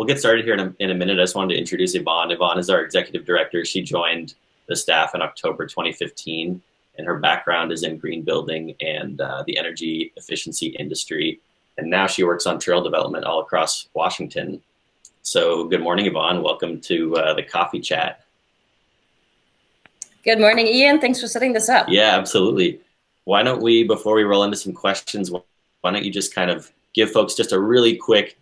we'll get started here in a minute. I just wanted to introduce Yvonne. Yvonne is our executive director. She joined the staff in October 2015, and her background is in green building and the energy efficiency industry. And now she works on trail development all across Washington. So good morning, Yvonne. Welcome to the coffee chat. Good morning, Ian. Thanks for setting this up. Yeah, absolutely. Why don't we, before we roll into some questions, why don't you just kind of give folks just a really quick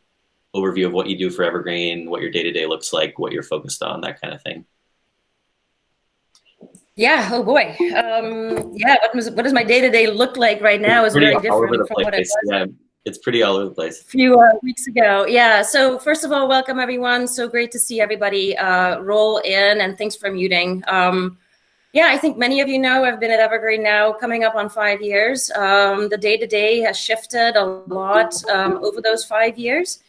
overview of what you do for Evergreen, what your day-to-day looks like, what you're focused on, that kind of thing. Yeah, oh boy. Yeah, what does my day-to-day look like right now is very different from what it was. Yeah, it's pretty all over the place. A few weeks ago. Yeah, so first of all, welcome everyone. So great to see everybody roll in, and thanks for muting. Yeah, I think many of you know I've been at Evergreen now coming up on 5 years. The day-to-day has shifted a lot over those 5 years.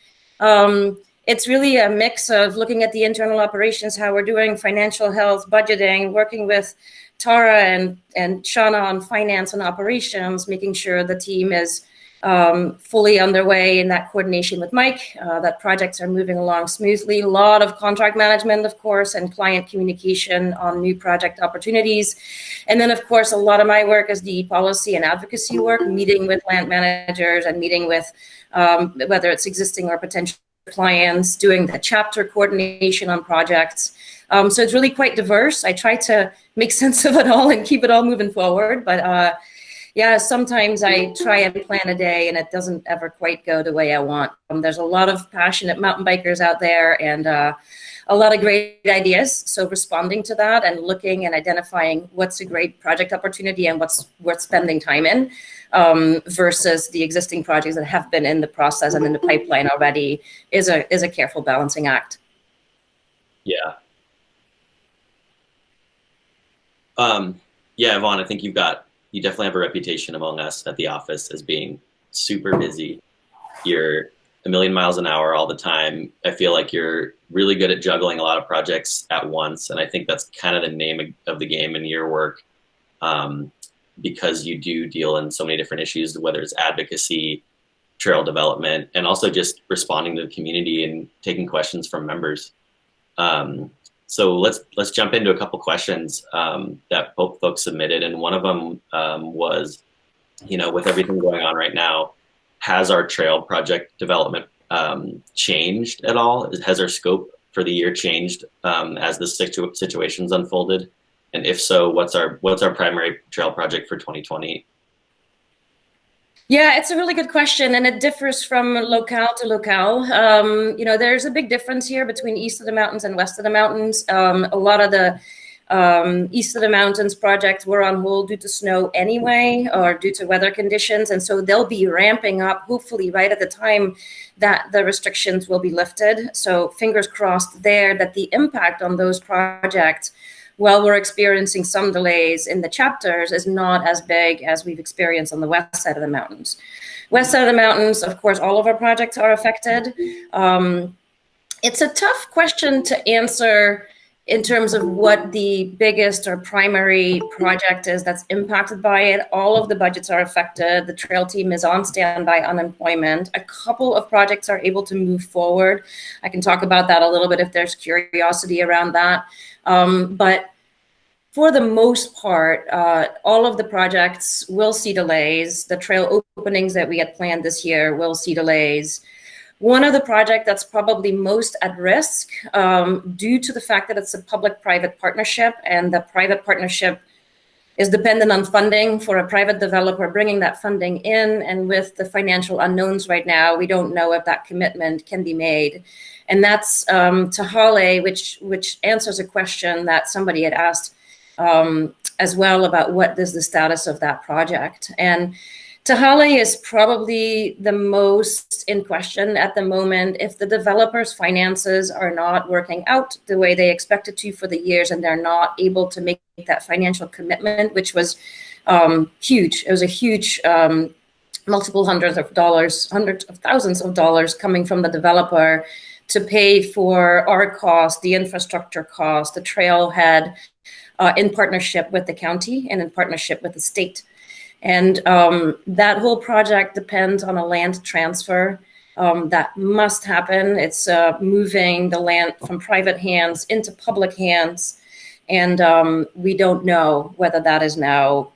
It's really a mix of looking at the internal operations, how we're doing financial health, budgeting, working with Tara and Shauna on finance and operations, making sure the team is fully underway in that coordination with Mike, that projects are moving along smoothly. A lot of contract management, of course, and client communication on new project opportunities. And then, of course, a lot of my work is the policy and advocacy work, meeting with land managers and meeting with whether it's existing or potential clients, doing the chapter coordination on projects. So it's really quite diverse. I try to make sense of it all and keep it all moving forward. But yeah, sometimes I try and plan a day and it doesn't ever quite go the way I want. There's a lot of passionate mountain bikers out there and a lot of great ideas. So responding to that and looking and identifying what's a great project opportunity and what's worth spending time in versus the existing projects that have been in the process and in the pipeline already is a careful balancing act. Yeah. Yeah, Yvonne, I think you definitely have a reputation among us at the office as being super busy. You're a million miles an hour all the time. I feel like you're really good at juggling a lot of projects at once. And I think that's kind of the name of the game in your work, because you do deal in so many different issues, whether it's advocacy, trail development, and also just responding to the community and taking questions from members. So let's jump into a couple questions that both folks submitted, and one of them was, with everything going on right now, has our trail project development changed at all? Has our scope for the year changed as the situations unfolded? And if so, what's our primary trail project for 2020? Yeah, it's a really good question, and it differs from locale to locale. There's a big difference here between east of the mountains and west of the mountains. A lot of the east of the mountains projects were on hold due to snow anyway, or due to weather conditions, and so they'll be ramping up hopefully right at the time that the restrictions will be lifted. So fingers crossed there that the impact on those projects, while we're experiencing some delays in the chapters, is not as big as we've experienced on the west side of the mountains. West side of the mountains, of course, all of our projects are affected. It's a tough question to answer in terms of what the biggest or primary project is that's impacted by it. All of the budgets are affected. The trail team is on standby unemployment. A couple of projects are able to move forward. I can talk about that a little bit if there's curiosity around that. But for the most part, all of the projects will see delays. The trail openings that we had planned this year will see delays. One of the projects that's probably most at risk due to the fact that it's a public-private partnership, and the private partnership is dependent on funding for a private developer bringing that funding in. And with the financial unknowns right now, we don't know if that commitment can be made. And that's Tahale, which answers a question that somebody had asked as well about what is the status of that project. And Tahale is probably the most in question at the moment. If the developer's finances are not working out the way they expected to for the years, and they're not able to make that financial commitment, which was huge. It was a huge multiple hundreds of thousands of dollars coming from the developer to pay for our cost, the infrastructure cost, the trailhead, in partnership with the county and in partnership with the state. And that whole project depends on a land transfer that must happen. It's moving the land from private hands into public hands. And we don't know whether that is now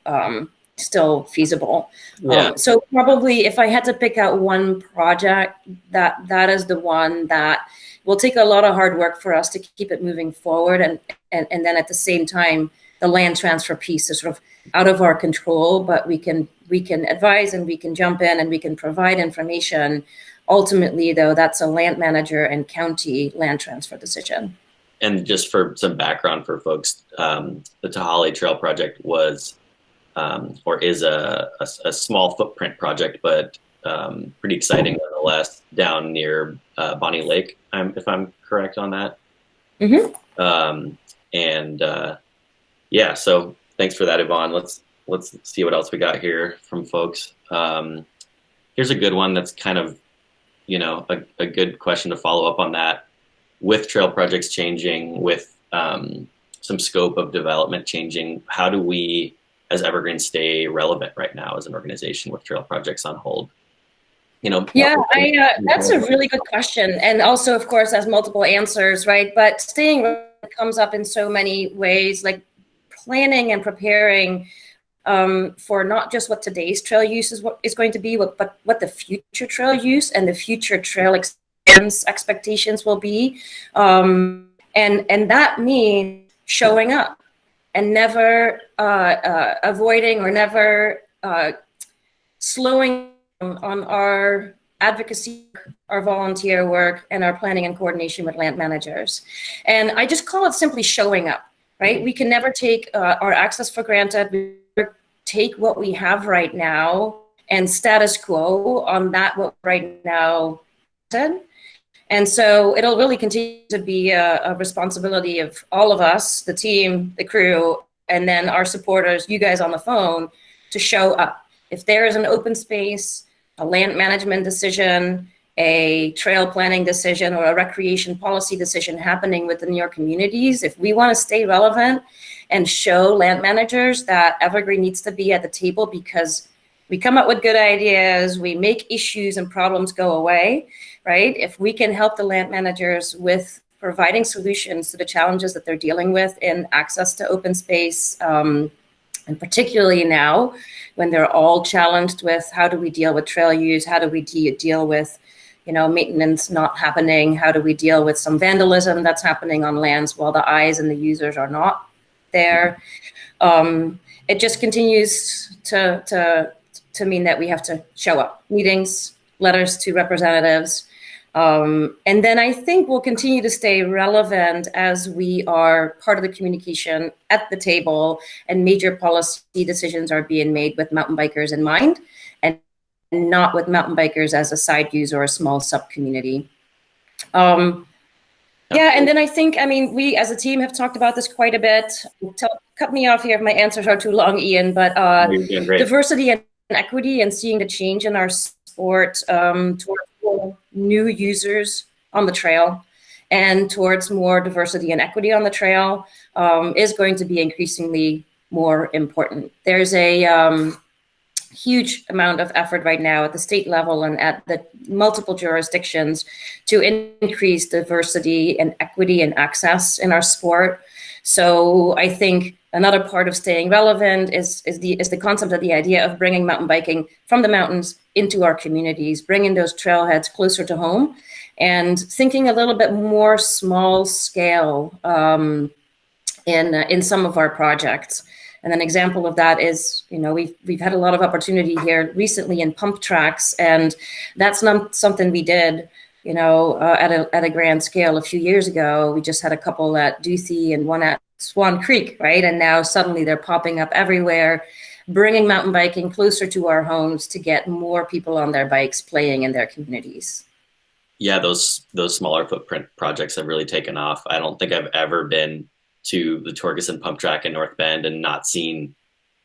still feasible. Yeah. So probably if I had to pick out one project, that is the one that will take a lot of hard work for us to keep it moving forward. And then at the same time, the land transfer piece is sort of out of our control, but we can advise and we can jump in and we can provide information. Ultimately, though, that's a land manager and county land transfer decision. And just for some background for folks, the Tahali Trail project was or is a small footprint project, but pretty exciting nonetheless, down near Bonnie Lake, if I'm correct on that. Mm-hmm. Yeah, so thanks for that, Yvonne. Let's see what else we got here from folks. Here's a good one that's kind of, a good question to follow up on that. With trail projects changing, with some scope of development changing, how do we as Evergreen stay relevant right now as an organization with trail projects on hold? Yeah, that's a really good question. And also, of course, has multiple answers, right? But staying relevant comes up in so many ways, like planning and preparing for not just what today's trail use is going to be, but what the future trail use and the future trail expectations will be. And that means showing up and never avoiding or never slowing on our advocacy, our volunteer work, and our planning and coordination with land managers. And I just call it simply showing up, right? We can never take our access for granted. We take what we have right now and status quo on that what right now said. And so it'll really continue to be a responsibility of all of us, the team, the crew, and then our supporters, you guys on the phone, to show up. If there is an open space, a land management decision, a trail planning decision, or a recreation policy decision happening within your communities, if we want to stay relevant and show land managers that Evergreen needs to be at the table because we come up with good ideas, we make issues and problems go away, right? If we can help the land managers with providing solutions to the challenges that they're dealing with in access to open space, and particularly now when they're all challenged with how do we deal with trail use, how do we deal with maintenance not happening, how do we deal with some vandalism that's happening on lands while the eyes and the users are not there. It just continues to mean that we have to show up, meetings, letters to representatives. And then I think we'll continue to stay relevant as we are part of the communication at the table and major policy decisions are being made with mountain bikers in mind and not with mountain bikers as a side use or a small sub-community. Yeah, and then I think, we as a team have talked about this quite a bit. Cut me off here if my answers are too long, Ian, but diversity and equity and seeing the change in our sport towards new users on the trail and towards more diversity and equity on the trail is going to be increasingly more important. There's a huge amount of effort right now at the state level and at the multiple jurisdictions to increase diversity and equity and access in our sport. So I think another part of staying relevant is the concept of the idea of bringing mountain biking from the mountains into our communities, bringing those trailheads closer to home, and thinking a little bit more small scale in some of our projects. And an example of that is, we've had a lot of opportunity here recently in pump tracks, and that's not something we did, at a grand scale a few years ago. We just had a couple at Duthie and one at Swan Creek, right? And now suddenly they're popping up everywhere, bringing mountain biking closer to our homes to get more people on their bikes playing in their communities. Yeah, those smaller footprint projects have really taken off. I don't think I've ever been to the Torgerson pump track in North Bend and not seen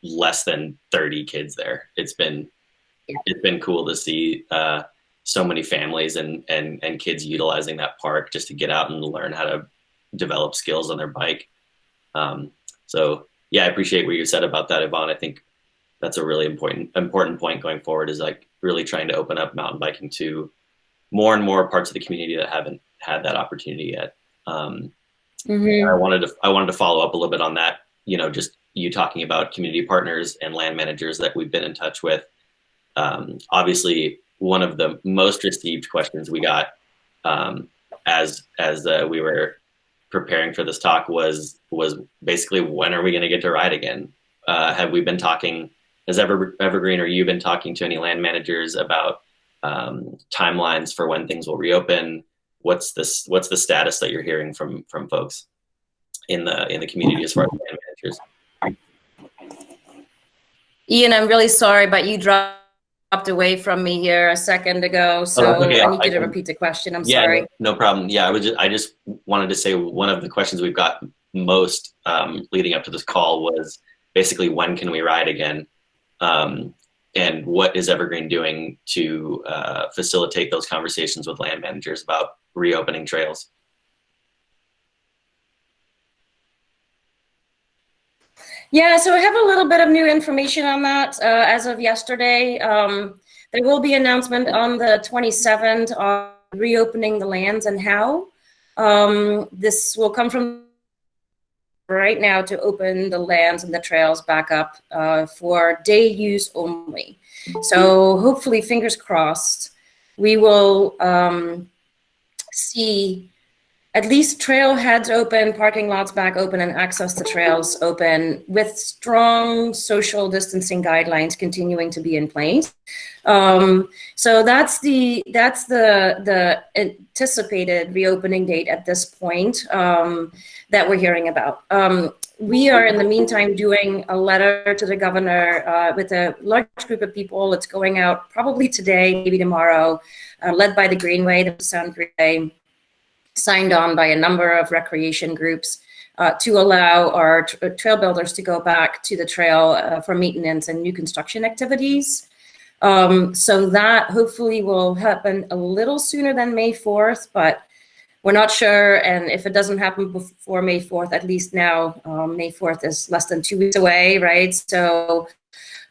less than 30 kids there. It's been cool to see so many families and kids utilizing that park just to get out and learn how to develop skills on their bike. So yeah, I appreciate what you said about that, Yvonne. I think that's a really important point going forward, is like really trying to open up mountain biking to more and more parts of the community that haven't had that opportunity yet. I wanted to follow up a little bit on that. Just you talking about community partners and land managers that we've been in touch with. Obviously, one of the most received questions we got as we were preparing for this talk was basically, when are we going to get to ride again? Have we been talking? Has Evergreen or you been talking to any land managers about timelines for when things will reopen? What's the status that you're hearing from folks in the community as far as land managers? Ian, I'm really sorry, but you dropped away from me here a second ago, so okay. I need you to repeat the question. I'm sorry. No problem. Yeah, I just wanted to say one of the questions we've got most leading up to this call was basically, when can we ride again? And what is Evergreen doing to facilitate those conversations with land managers about reopening trails? Yeah, so I have a little bit of new information on that as of yesterday. There will be an announcement on the 27th on reopening the lands and how. This will come from right now to open the lands and the trails back up for day use only. So hopefully, fingers crossed, we will see at least trailheads open, parking lots back open, and access to trails open, with strong social distancing guidelines continuing to be in place. So that's the anticipated reopening date at this point that we're hearing about. We are, in the meantime, doing a letter to the governor with a large group of people. It's going out probably today, maybe tomorrow, led by the Greenway, the Sound Greenway, signed on by a number of recreation groups to allow our trail builders to go back to the trail for maintenance and new construction activities. So that hopefully will happen a little sooner than May 4th, but we're not sure. And if it doesn't happen before May 4th, at least now, May 4th is less than 2 weeks away, right? So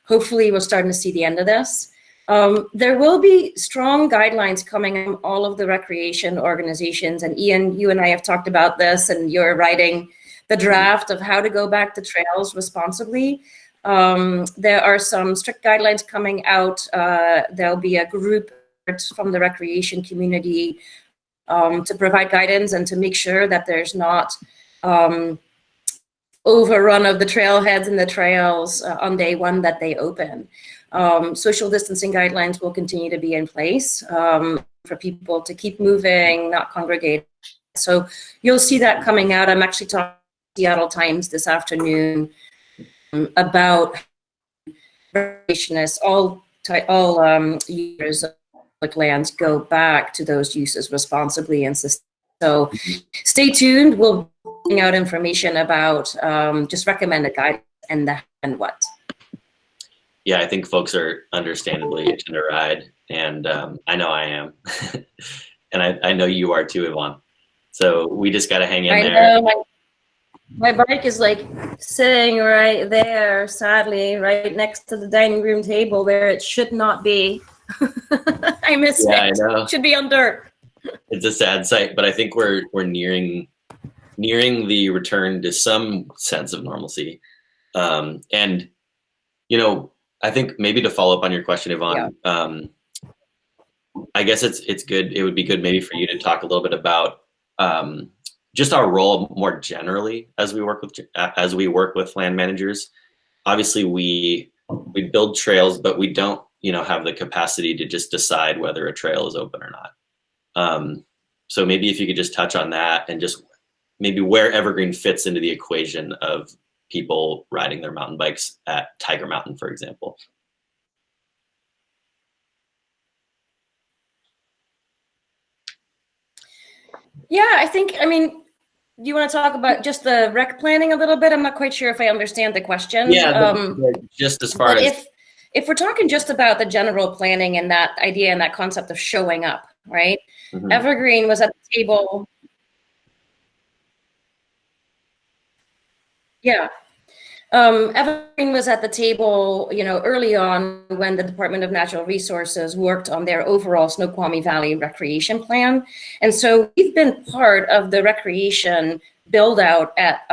hopefully we're starting to see the end of this. There will be strong guidelines coming from all of the recreation organizations. And Ian, you and I have talked about this, and you're writing the draft of how to go back to trails responsibly. There are some strict guidelines coming out. There'll be a group from the recreation community to provide guidance and to make sure that there's not overrun of the trailheads and the trails on day one that they open. Social distancing guidelines will continue to be in place for people to keep moving, not congregate. So you'll see that coming out. I'm actually talking to Seattle Times this afternoon about recreationists, all users of public lands go back to those uses responsibly and sustainably. So stay tuned. We'll bring out information about just recommended guidance and the and what. Yeah, I think folks are understandably itching to ride, and I know I am, and I know you are too, Yvonne. So we just got to hang in there. Know, my bike is like sitting right there, sadly, right next to the dining room table where it should not be. I miss it. I know. It should be on dirt. It's a sad sight, but I think we're nearing the return to some sense of normalcy, and I think maybe to follow up on your question, Yvonne, I guess it's good. It would be good maybe for you to talk a little bit about just our role more generally as we work with land managers. Obviously, we build trails, but we don't have the capacity to just decide whether a trail is open or not. So maybe if you could just touch on that and just maybe where Evergreen fits into the equation of people riding their mountain bikes at Tiger Mountain, for example. Yeah, I mean, do you want to talk about just the rec planning a little bit? I'm not quite sure if I understand the question. Yeah, just as far as if we're talking just about the general planning and that idea and that concept of showing up, right? Mm-hmm. Evergreen was at the table. Yeah. Evergreen was at the table, early on when the Department of Natural Resources worked on their overall Snoqualmie Valley recreation plan. And so we've been part of the recreation build out at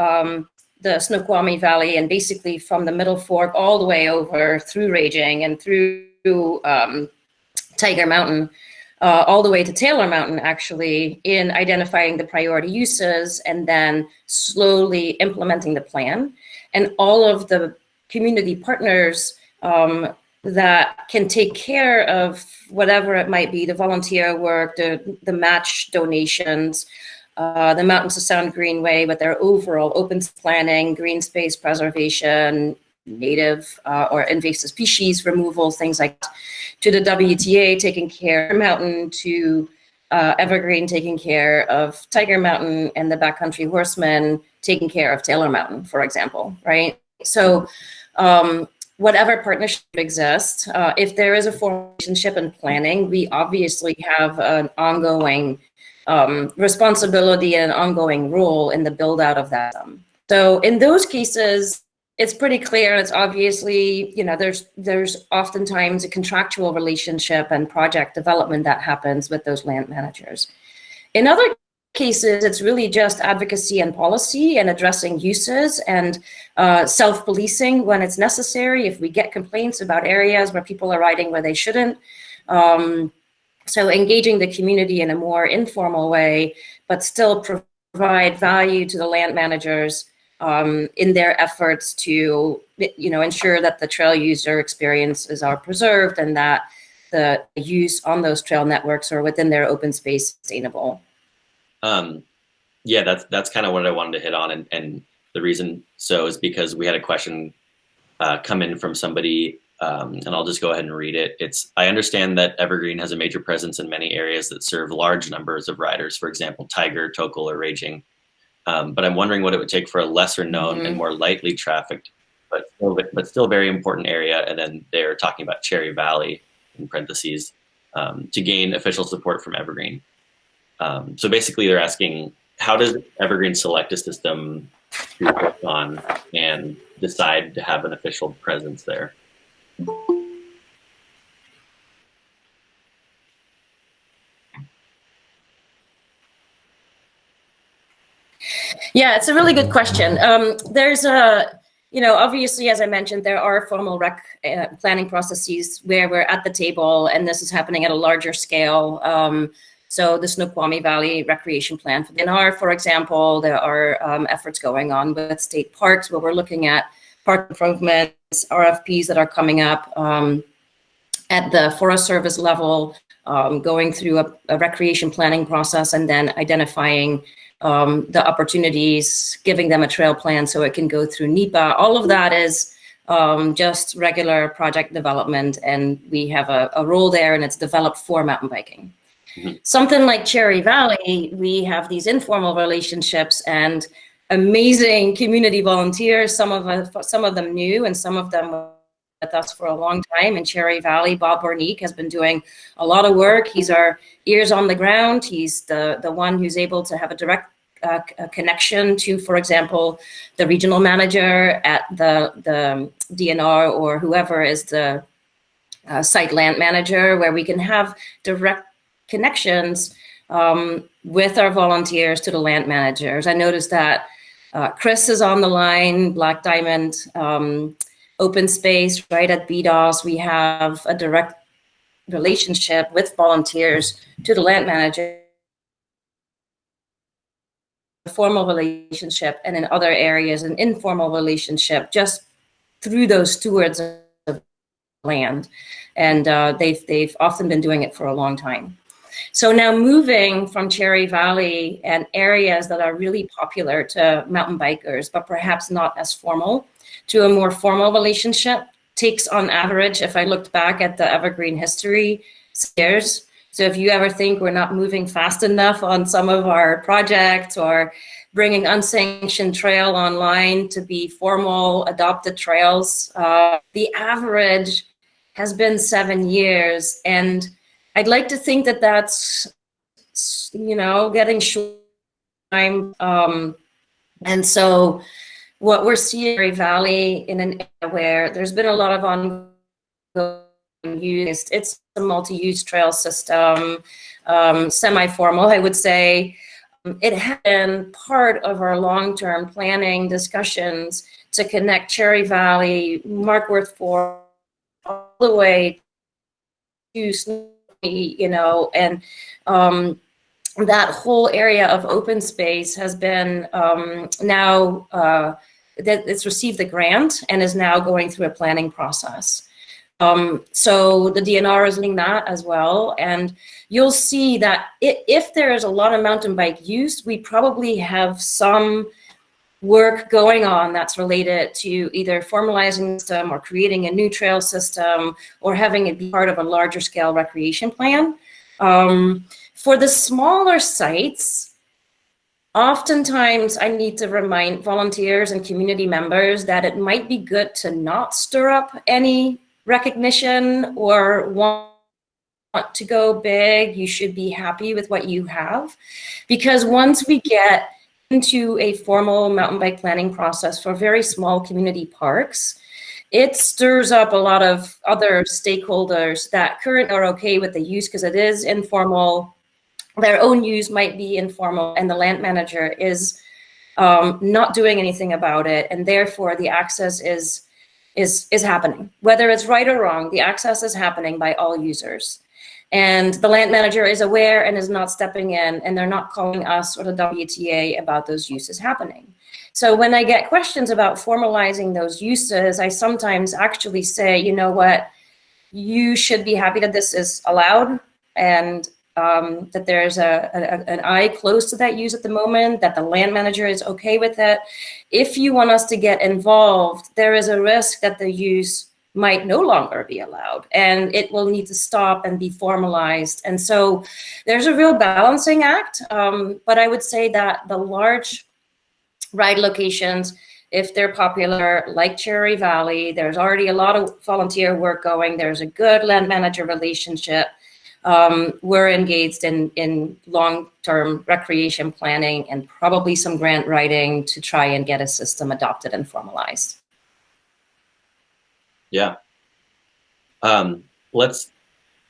the Snoqualmie Valley, and basically from the Middle Fork all the way over through Raging and through Tiger Mountain, all the way to Taylor Mountain, actually, in identifying the priority uses and then slowly implementing the plan. And all of the community partners that can take care of whatever it might be, the volunteer work, the match donations, the Mountains of Sound Greenway with their overall open planning, green space preservation, native or invasive species removal, things like that, to the WTA taking care of Mountain, to Evergreen taking care of Tiger Mountain, and the Backcountry Horsemen taking care of Taylor Mountain, for example, right? So whatever partnership exists, if there is a formal relationship in planning, we obviously have an ongoing responsibility and an ongoing role in the build out of that. So in those cases, it's pretty clear. It's obviously, there's oftentimes a contractual relationship and project development that happens with those land managers. In other cases, it's really just advocacy and policy and addressing uses and self-policing when it's necessary. If we get complaints about areas where people are riding where they shouldn't. So engaging the community in a more informal way, but still provide value to the land managers in their efforts to, ensure that the trail user experiences are preserved and that the use on those trail networks or within their open space sustainable. Yeah, that's kind of what I wanted to hit on, and the reason so is because we had a question come in from somebody, and I'll just go ahead and read it. I understand that Evergreen has a major presence in many areas that serve large numbers of riders, for example, Tiger, Tokal, or Raging. But I'm wondering what it would take for a lesser known and more lightly trafficked, but still very important area. And then they're talking about Cherry Valley in parentheses to gain official support from Evergreen. So basically they're asking, how does Evergreen select a system to work on and decide to have an official presence there? Yeah, it's a really good question. There's obviously, as I mentioned, there are formal planning processes where we're at the table, and this is happening at a larger scale. So the Snoqualmie Valley Recreation Plan for the NR, for example, there are efforts going on with state parks where we're looking at park improvements, RFPs that are coming up at the Forest Service level, going through a recreation planning process and then identifying the opportunities, giving them a trail plan so it can go through NEPA. All of that is just regular project development, and we have a role there, and it's developed for mountain biking. Mm-hmm. Something like Cherry Valley, we have these informal relationships and amazing community volunteers, some of them new and some of them with us for a long time. In Cherry Valley, Bob Bornique has been doing a lot of work. He's our ears on the ground. He's the one who's able to have a direct connection to, for example, the regional manager at the DNR or whoever is the site land manager, where we can have direct connections with our volunteers to the land managers. I noticed that Chris is on the line, Black Diamond Open Space, right at BDOS. We have a direct relationship with volunteers to the land manager, a formal relationship, and in other areas, an informal relationship just through those stewards of land. And they've often been doing it for a long time. So now moving from Cherry Valley and areas that are really popular to mountain bikers, but perhaps not as formal, to a more formal relationship takes on average, if I looked back at the Evergreen history, years. So if you ever think we're not moving fast enough on some of our projects or bringing unsanctioned trail online to be formal adopted trails, the average has been 7 years. And I'd like to think that that's, getting short time. And so what we're seeing in Valley in an area where there's been a lot of ongoing use. It's a multi-use trail system, semi-formal, I would say. It has been part of our long-term planning discussions to connect Cherry Valley, Markworth Forest, all the way to Snoqualmie, you know, and that whole area of open space has been now that it's received the grant and is now going through a planning process. So the DNR is leading that as well. And you'll see that if there is a lot of mountain bike use, we probably have some work going on that's related to either formalizing the system or creating a new trail system or having it be part of a larger scale recreation plan. For the smaller sites, oftentimes I need to remind volunteers and community members that it might be good to not stir up any recognition or want to go big. You should be happy with what you have, because once we get into a formal mountain bike planning process for very small community parks, it stirs up a lot of other stakeholders that currently are okay with the use because it is informal. Their own use might be informal, and the land manager is not doing anything about it, and therefore the access is happening. Whether it's right or wrong, the access is happening by all users. And the land manager is aware and is not stepping in, and they're not calling us or the WTA about those uses happening. So when I get questions about formalizing those uses, I sometimes actually say, you know what, you should be happy that this is allowed, and that there's an eye close to that use at the moment, that the land manager is okay with it. If you want us to get involved, there is a risk that the use might no longer be allowed and it will need to stop and be formalized. And so there's a real balancing act. But I would say that the large ride locations, if they're popular, like Cherry Valley, there's already a lot of volunteer work going. There's a good land manager relationship. We're engaged in long-term recreation planning and probably some grant writing to try and get a system adopted and formalized. Yeah. Let's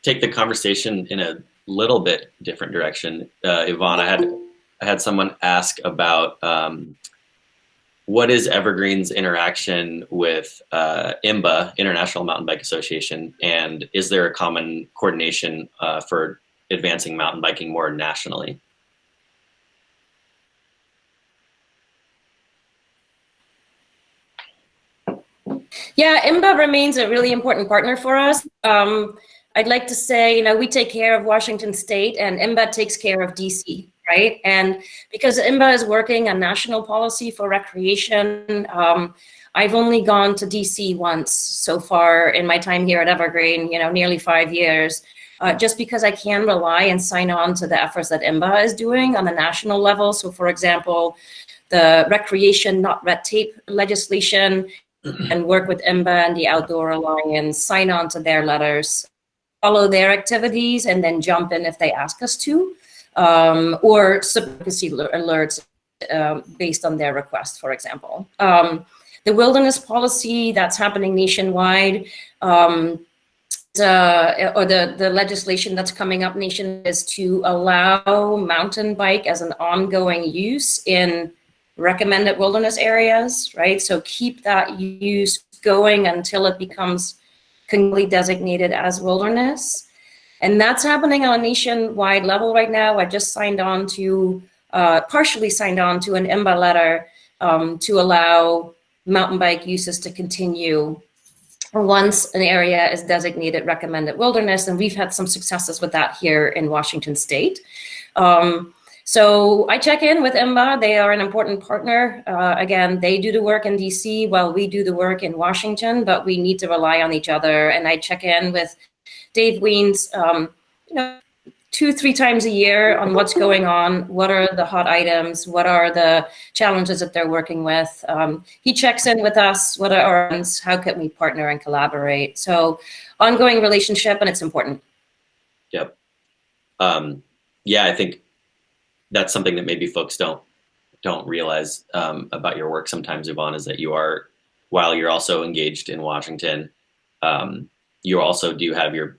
take the conversation in a little bit different direction. Yvonne, I had someone ask about what is Evergreen's interaction with IMBA, International Mountain Bike Association, and is there a common coordination for advancing mountain biking more nationally? Yeah, IMBA remains a really important partner for us. I'd like to say, you know, we take care of Washington State and IMBA takes care of DC, right? And because IMBA is working on national policy for recreation, I've only gone to DC once so far in my time here at Evergreen, you know, nearly 5 years, just because I can rely and sign on to the efforts that IMBA is doing on the national level. So for example, the recreation, not red tape legislation, and work with IMBA and the Outdoor Alliance, sign on to their letters, follow their activities, and then jump in if they ask us to, or advocacy alerts based on their request, for example. The wilderness policy that's happening nationwide, or the legislation that's coming up nation is to allow mountain bike as an ongoing use in recommended wilderness areas, right? So keep that use going until it becomes completely designated as wilderness. And that's happening on a nationwide level right now. I just signed on to, partially signed on to an IMBA letter to allow mountain bike uses to continue once an area is designated recommended wilderness. And we've had some successes with that here in Washington State. So I check in with IMBA. They are an important partner. Again, they do the work in DC while we do the work in Washington, but we need to rely on each other. And I check in with Dave Weens, you know, 2-3 times a year on what's going on, what are the hot items, what are the challenges that they're working with. He checks in with us, what are our plans, how can we partner and collaborate. So ongoing relationship, and it's important. Yep. Yeah, I think that's something that maybe folks don't don't realize about your work sometimes, Yvonne, is that you are, while you're also engaged in Washington, you also do have your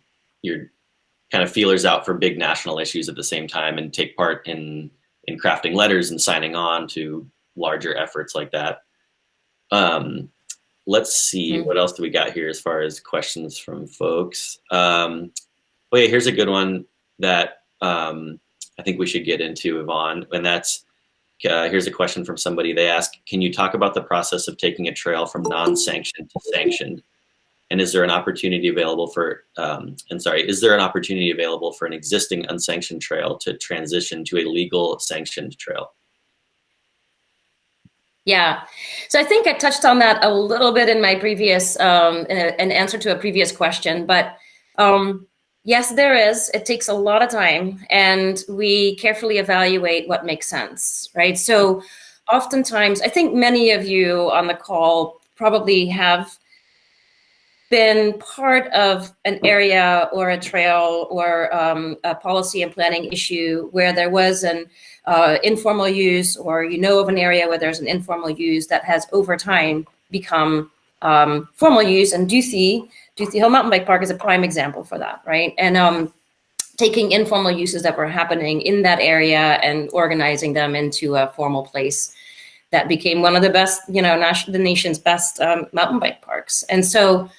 kind of feelers out for big national issues at the same time, and take part in crafting letters and signing on to larger efforts like that. Let's see, what else do we got here as far as questions from folks? Oh yeah, here's a good one that I think we should get into, Yvonne, and that's, here's a question from somebody. They ask, can you talk about the process of taking a trail from non-sanctioned to sanctioned? And is there an opportunity available for, is there an opportunity available for an existing unsanctioned trail to transition to a legal sanctioned trail? Yeah, so I think I touched on that a little bit in my previous, an answer to a previous question, but yes, there is. It takes a lot of time, and we carefully evaluate what makes sense, right? So oftentimes, I think many of you on the call probably have been part of an area or a trail or a policy and planning issue where there was an informal use, or you know of an area where there's an informal use that has over time become formal use. And Duthie Hill Mountain Bike Park is a prime example for that, right? And taking informal uses that were happening in that area and organizing them into a formal place that became one of the best, you know, the nation's best mountain bike parks. And so,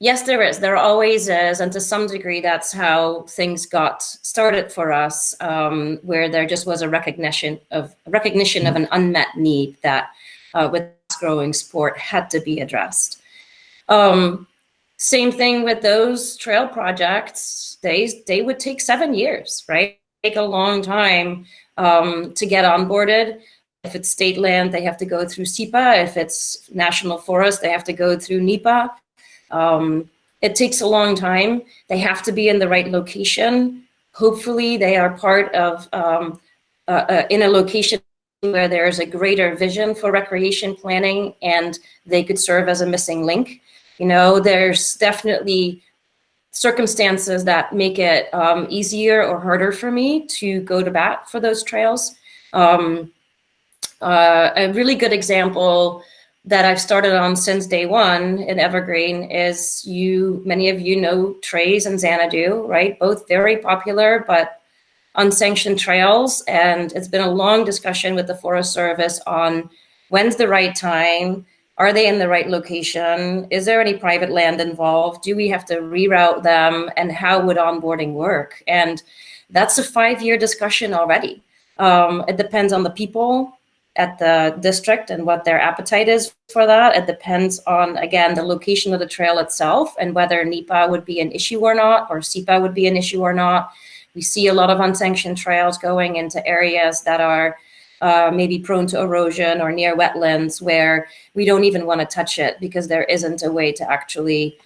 yes, there is. There always is, and to some degree, that's how things got started for us, where there just was a recognition of an unmet need that, with growing sport, had to be addressed. Same thing with those trail projects. They would take 7 years, right? Take a long time to get onboarded. If it's state land, they have to go through SEPA. If it's national forest, they have to go through NEPA. It takes a long time. They have to be in the right location. Hopefully they are part of, in a location where there's a greater vision for recreation planning, and they could serve as a missing link. You know, there's definitely circumstances that make it easier or harder for me to go to bat for those trails. A really good example that I've started on since day one in Evergreen is, many of you know Trays and Xanadu, right? Both very popular, but unsanctioned trails. And it's been a long discussion with the Forest Service on when's the right time. Are they in the right location? Is there any private land involved? Do we have to reroute them? And how would onboarding work? And that's a 5-year discussion already. It depends on the people at the district and what their appetite is for that. It depends on, again, the location of the trail itself and whether NEPA would be an issue or not, or SEPA would be an issue or not. We see a lot of unsanctioned trails going into areas that are maybe prone to erosion or near wetlands, where we don't even want to touch it because there isn't a way to actually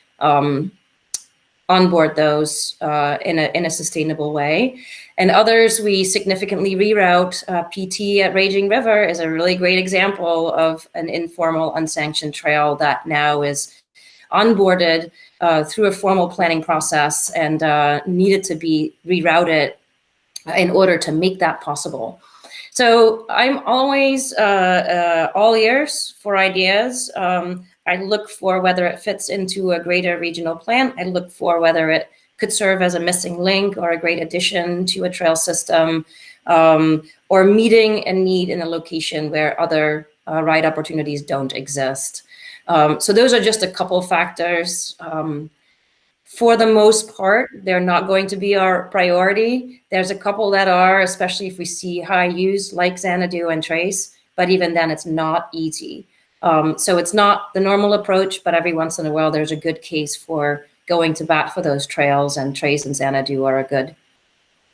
onboard those in a sustainable way. And others we significantly reroute. PT at Raging River is a really great example of an informal unsanctioned trail that now is onboarded through a formal planning process and needed to be rerouted in order to make that possible. So I'm always all ears for ideas. I look for whether it fits into a greater regional plan. I look for whether it could serve as a missing link or a great addition to a trail system, or meeting a need in a location where other ride opportunities don't exist. So those are just a couple factors. For the most part, they're not going to be our priority. There's a couple that are, especially if we see high use like Xanadu and Trace, but even then it's not easy. So it's not the normal approach, but every once in a while there's a good case for going to bat for those trails, and Trace and Xanadu are a good,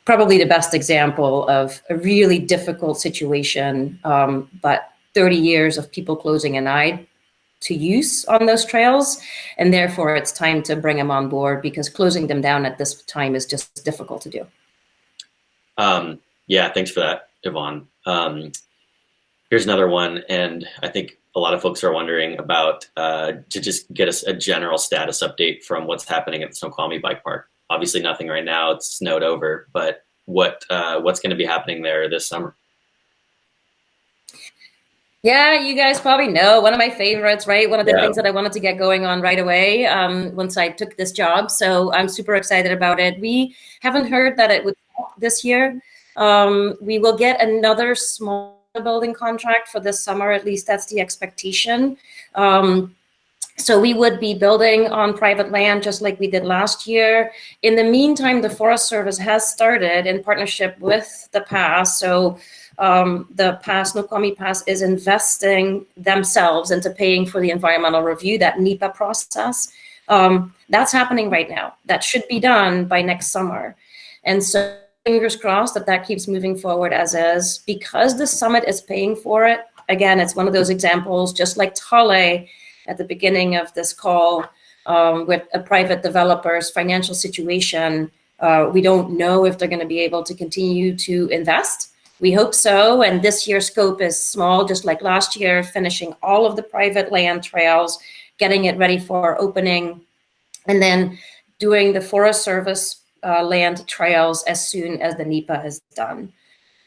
probably the best example of a really difficult situation, but 30 years of people closing an eye to use on those trails, and therefore it's time to bring them on board, because closing them down at this time is just difficult to do. Yeah, thanks for that, Yvonne. Here's another one, and I think a lot of folks are wondering about, to just get us a general status update from what's happening at the Snoqualmie Bike Park. Obviously nothing right now, it's snowed over, but what's going to be happening there this summer? Yeah, you guys probably know one of my favorites, right? One of the Yeah. things that I wanted to get going on right away once I took this job. So I'm super excited about it. We haven't heard that it would this year. We will get another small building contract for this summer. At least that's the expectation. So we would be building on private land just like we did last year. In the meantime, the Forest Service has started in partnership with the PASS. So the PASS, Snoqualmie PASS, is investing themselves into paying for the environmental review, that NEPA process. That's happening right now. That should be done by next summer. And so fingers crossed that that keeps moving forward as is. Because the summit is paying for it, again, it's one of those examples, just like Tale at the beginning of this call, with a private developer's financial situation. We don't know if they're going to be able to continue to invest. We hope so. And this year's scope is small, just like last year, finishing all of the private land trails, getting it ready for opening, and then doing the Forest Service land trails as soon as the NEPA is done.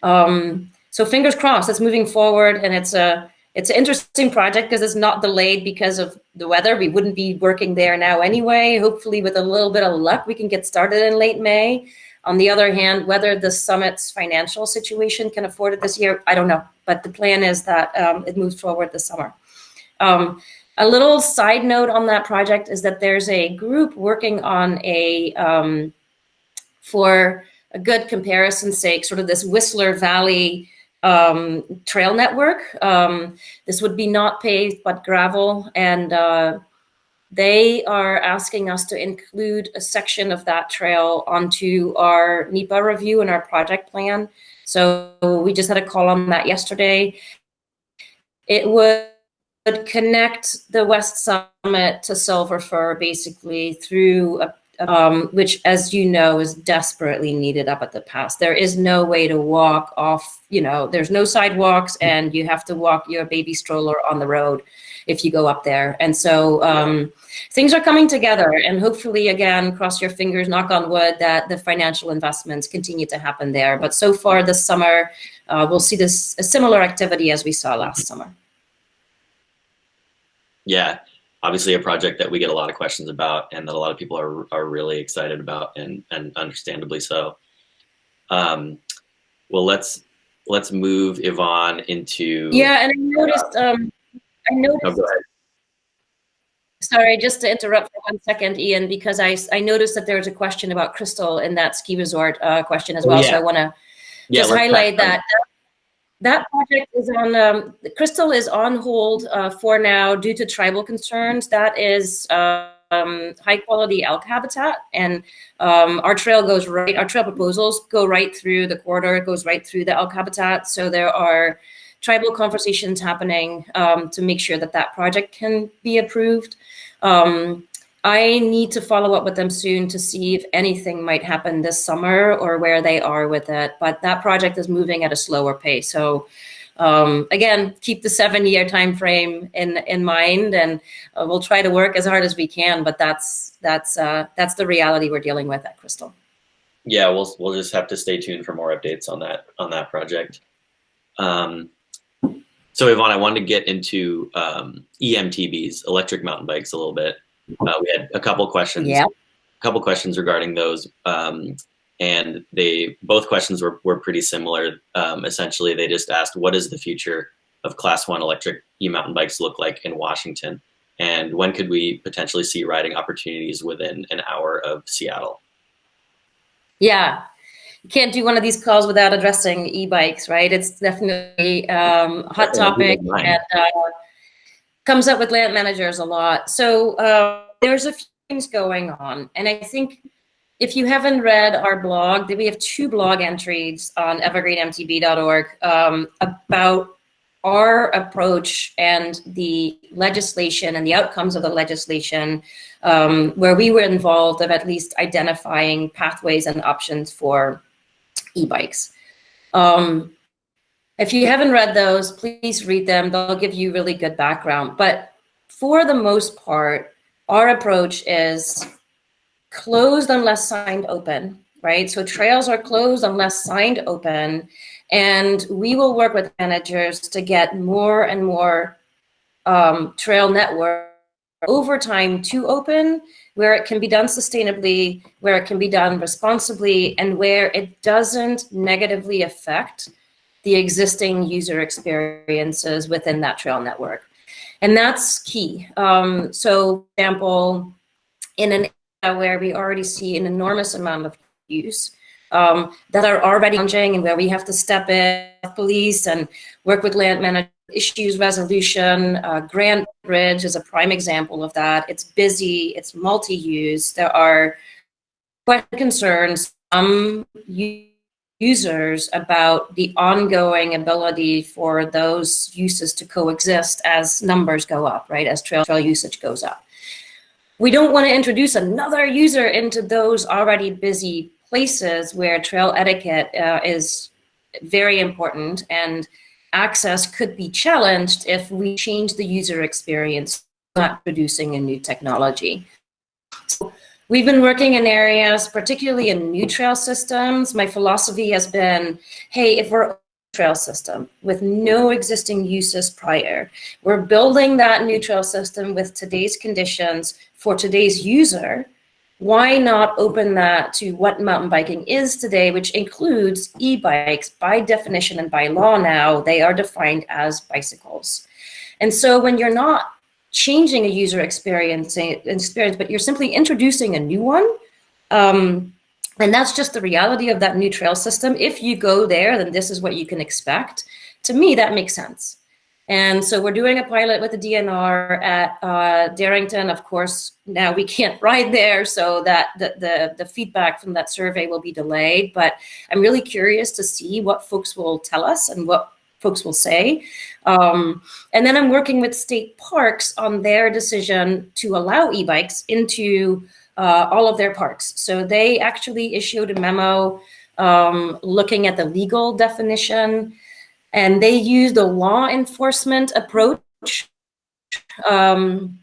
So fingers crossed, it's moving forward, and it's an interesting project because it's not delayed because of the weather. We wouldn't be working there now anyway. Hopefully, with a little bit of luck, we can get started in late May. On the other hand, whether the summit's financial situation can afford it this year, I don't know. But the plan is that it moves forward this summer. A little side note on that project is that there's a group working on for a good comparison's sake, sort of this Whistler Valley trail network. This would be not paved, but gravel. And they are asking us to include a section of that trail onto our NEPA review and our project plan. So we just had a call on that yesterday. It would connect the West Summit to Silver Fir, basically through which, as you know, is desperately needed up at the pass. There is no way to walk off, there's no sidewalks, and you have to walk your baby stroller on the road if you go up there. And so things are coming together, and hopefully, again, cross your fingers, knock on wood, that the financial investments continue to happen there. But so far this summer, we'll see a similar activity as we saw last summer. Yeah, obviously a project that we get a lot of questions about and that a lot of people are really excited about, and understandably so. Well, let's move Yvonne into. Yeah, and I noticed. Oh, go ahead. Sorry, just to interrupt for 1 second, Ian, because I noticed that there was a question about Crystal in that ski resort question as well. Yeah. So I want to just highlight that. That project is on, Crystal is on hold for now due to tribal concerns. That is high quality elk habitat, and our trail proposals go right through the corridor. It goes right through the elk habitat. So there are tribal conversations happening to make sure that that project can be approved. I need to follow up with them soon to see if anything might happen this summer or where they are with it. But that project is moving at a slower pace. So again, keep the 7-year time frame in mind, and we'll try to work as hard as we can. But that's the reality we're dealing with at Crystal. Yeah, we'll just have to stay tuned for more updates on that project. So Yvonne, I wanted to get into eMTBs, electric mountain bikes, a little bit. We had a couple questions. Yeah. A couple questions regarding those, and both questions were pretty similar. Essentially, they just asked, what does the future of Class 1 electric e-mountain bikes look like in Washington, and when could we potentially see riding opportunities within an hour of Seattle? Yeah. You can't do one of these calls without addressing e-bikes, right? It's definitely a hot topic, and comes up with land managers a lot. So there's a few things going on. And I think if you haven't read our blog, we have 2 blog entries on evergreenmtb.org about our approach and the legislation and the outcomes of the legislation, where we were involved of at least identifying pathways and options for e-bikes. If you haven't read those, please read them. They'll give you really good background. But for the most part, our approach is closed unless signed open, right? So trails are closed unless signed open. And we will work with managers to get more and more trail network over time to open, where it can be done sustainably, where it can be done responsibly, and where it doesn't negatively affect the existing user experiences within that trail network. And that's key. So, for example, in an area where we already see an enormous amount of use, that are already challenging and where we have to step in, police, and work with land managers, issues resolution. Grand Bridge is a prime example of that. It's busy, it's multi-use. There are concerns from users about the ongoing ability for those uses to coexist as numbers go up, right? As trail usage goes up. We don't want to introduce another user into those already busy places where trail etiquette is very important, and access could be challenged if we change the user experience, not producing a new technology. So we've been working in areas, particularly in new trail systems. My philosophy has been, hey, if we're a trail system with no existing uses prior, we're building that new trail system with today's conditions for today's user, why not open that to what mountain biking is today, which includes e-bikes by definition and by law now, they are defined as bicycles. And so when you're not changing a user experience, but you're simply introducing a new one, and that's just the reality of that new trail system. If you go there, then this is what you can expect. To me, that makes sense. And so we're doing a pilot with the DNR at Darrington. Of course, now we can't ride there, so that the feedback from that survey will be delayed. But I'm really curious to see what folks will tell us and what folks will say. And then I'm working with state parks on their decision to allow e-bikes into all of their parks. So they actually issued a memo looking at the legal definition, and they used a law enforcement approach on,